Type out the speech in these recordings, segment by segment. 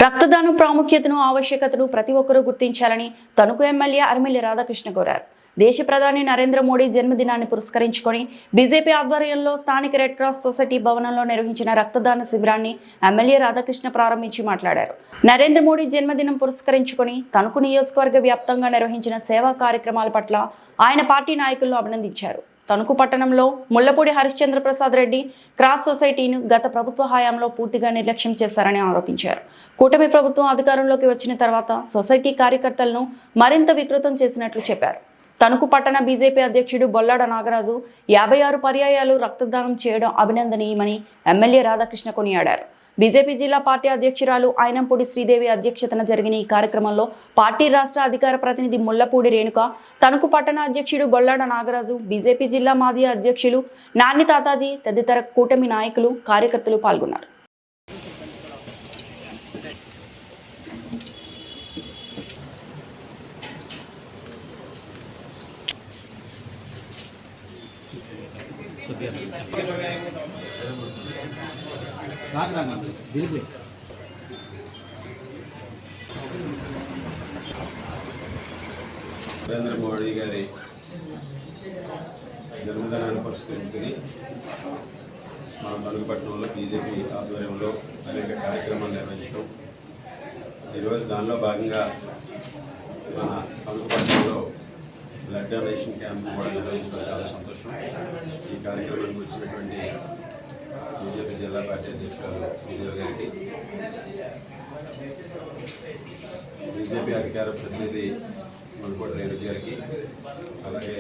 రక్తదానం ప్రాముఖ్యతను ఆవశ్యకతను ప్రతి ఒక్కరూ గుర్తించాలని తణుకు ఎమ్మెల్యే అరిమిల్లి రాధాకృష్ణ కోరారు. దేశ ప్రధాని నరేంద్ర మోడీ జన్మదినాన్ని పురస్కరించుకొని బీజేపీ ఆధ్వర్యంలో స్థానిక రెడ్ క్రాస్ సొసైటీ భవనంలో నిర్వహించిన రక్తదాన శిబిరాన్ని ఎమ్మెల్యే రాధాకృష్ణ ప్రారంభించి మాట్లాడారు. నరేంద్ర మోడీ జన్మదినం పురస్కరించుకొని తణుకు నియోజకవర్గ వ్యాప్తంగా నిర్వహించిన సేవా కార్యక్రమాల పట్ల ఆయన పార్టీ నాయకులను అభినందించారు. తణుకు పట్టణంలో ముళ్లపూడి హరిశ్చంద్ర ప్రసాద్ రెడ్డి క్రాస్ సొసైటీని గత ప్రభుత్వ హయాంలో పూర్తిగా నిర్లక్ష్యం చేశారని ఆరోపించారు. కూటమి ప్రభుత్వం అధికారంలోకి వచ్చిన తర్వాత సొసైటీ కార్యకర్తలను మరింత వికృతం చేసినట్లు చెప్పారు. తణుకు పట్టణ బీజేపీ అధ్యక్షుడు బొల్లాడ నాగరాజు 56 పర్యాయాలు రక్తదానం చేయడం అభినందనీయమని ఎమ్మెల్యే రాధాకృష్ణ కొనియాడారు. బీజేపీ జిల్లా పార్టీ అధ్యక్షురాలు ఆయనంపూడి శ్రీదేవి అధ్యక్షతన జరిగిన ఈ కార్యక్రమంలో పార్టీ రాష్ట్ర అధికార ప్రతినిధి ముళ్లపూడి రేణుక, తణుకు పట్టణ అధ్యక్షుడు బొల్లాడ నాగరాజు, బీజేపీ జిల్లా మాజీ అధ్యక్షులు నాని తాతాజీ తదితర కూటమి నాయకులు, కార్యకర్తలు పాల్గొన్నారు. నరేంద్ర మోడీ గారి జన్మదినాన్ని పురస్కరించుకుని మన తణుకు పట్టణంలో బీజేపీ ఆధ్వర్యంలో అనేక కార్యక్రమాలు నిర్వహించడం, ఈరోజు దానిలో భాగంగా మన తణుకు పట్టణంలో బ్లడ్ డొనేషన్ క్యాంప్ కూడా నిర్వహించడం చాలా సంతోషం. ఈ కార్యక్రమానికి వచ్చినటువంటి బీజేపీ జిల్లా పార్టీ అధ్యక్షురాలు శ్రీదేవి గారికి, బీజేపీ అధికార ప్రతినిధి ముళ్లపూడి రేణుక గారికి, అలాగే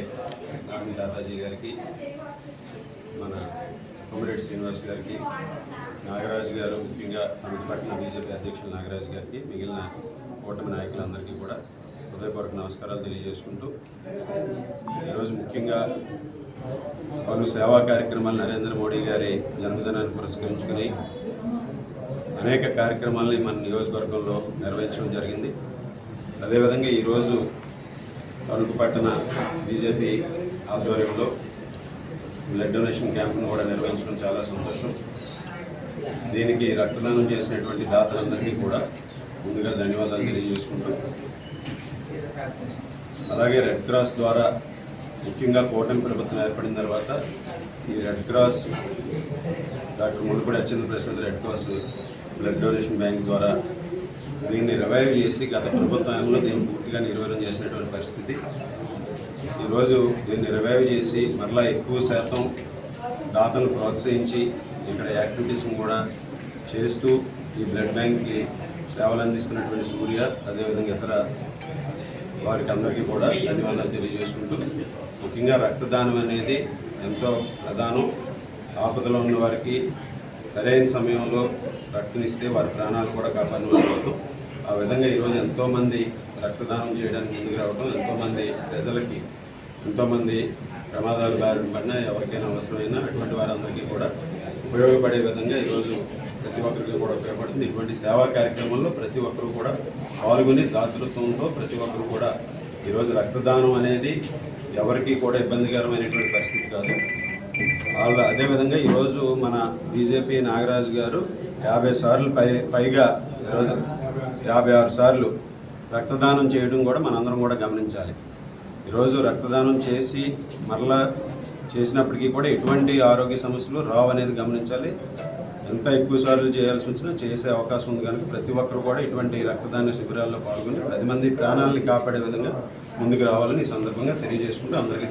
నాని తాతాజీ గారికి, మన కొమ్మిరెడ్డి శ్రీనివాస్ గారికి, నాగరాజు గారు, ముఖ్యంగా తణుకు పట్టణ బీజేపీ అధ్యక్షులు నాగరాజు గారికి, మిగిలిన కూటమి నాయకులందరికీ కూడా హృదయపూర్వక నమస్కారాలు తెలియజేసుకుంటూ, ఈరోజు ముఖ్యంగా పలు సేవా కార్యక్రమాలు నరేంద్ర మోడీ గారి జన్మదినాన్ని పురస్కరించుకుని అనేక కార్యక్రమాలని మన నియోజకవర్గంలో నిర్వహించడం జరిగింది. అదేవిధంగా ఈరోజు తణుకు పట్టణ బీజేపీ ఆధ్వర్యంలో బ్లడ్ డొనేషన్ క్యాంప్ను కూడా నిర్వహించడం చాలా సంతోషం. దీనికి రక్తదానం చేసినటువంటి దాతలందరికీ కూడా ముందుగా ధన్యవాదాలు తెలియజేసుకుంటూ, అలాగే రెడ్ క్రాస్ ద్వారా ముఖ్యంగా కూటమి ప్రభుత్వం ఏర్పడిన తర్వాత ఈ red cross doctor Mullapudi Harishchandra Prasad red cross blood donation bank ద్వారా దీన్ని రివైవ్ చేసి గత ప్రభుత్వంలో దీన్ని పూర్తిగా నిర్వహణ చేసినటువంటి పరిస్థితి. ఈరోజు దీన్ని రివైవ్ చేసి మరలా ఎక్కువ శాతం దాతలను ప్రోత్సహించి ఇక్కడ యాక్టివిటీస్ని కూడా చేస్తూ ఈ బ్లడ్ బ్యాంక్కి సేవలు అందిస్తున్నటువంటి సూర్య, అదేవిధంగా ఇతర వారికి అందరికీ కూడా ధన్యవాదాలు తెలియజేసుకుంటూ, ముఖ్యంగా రక్తదానం అనేది ఎంతో ప్రధానం. ఆపదలో ఉన్న వారికి సరైన సమయంలో రక్తనిస్తే వారి ప్రాణాలు కూడా కాపాడిన వాళ్ళు. ఆ విధంగా ఈరోజు ఎంతోమంది రక్తదానం చేయడానికి ముందుకు రావడం, ఎంతోమంది ప్రజలకి ఎంతోమంది ప్రమాదాలు బారిన పడినా ఎవరికైనా అవసరమైనా అటువంటి వారందరికీ కూడా ఉపయోగపడే విధంగా ఈరోజు ప్రతి ఒక్కరికి కూడా ఉపయోగపడుతుంది. ఇటువంటి సేవా కార్యక్రమంలో ప్రతి ఒక్కరు కూడా పాల్గొని దాతృత్వంతో ప్రతి ఒక్కరు కూడా ఈరోజు రక్తదానం అనేది ఎవరికి కూడా ఇబ్బందికరమైనటువంటి పరిస్థితి కాదు. అదేవిధంగా ఈరోజు మన బీజేపీ నాగరాజు గారు 50 సార్లు పైగా ఈరోజు 56 సార్లు రక్తదానం చేయడం కూడా మనందరం కూడా గమనించాలి. ఈరోజు రక్తదానం చేసి మరలా చేసినప్పటికీ కూడా ఎటువంటి ఆరోగ్య సమస్యలు రావు అనేది గమనించాలి. ఎంత ఎక్కువ సార్లు చేయాల్సి వచ్చినా చేసే అవకాశం ఉంది కనుక ప్రతి ఒక్కరు కూడా ఇటువంటి రక్తదాన శిబిరాల్లో పాల్గొని 10 మంది ప్రాణాలను కాపాడే విధంగా ముందుకు రావాలని ఈ సందర్భంగా తెలియజేసుకుంటూ అందరికీ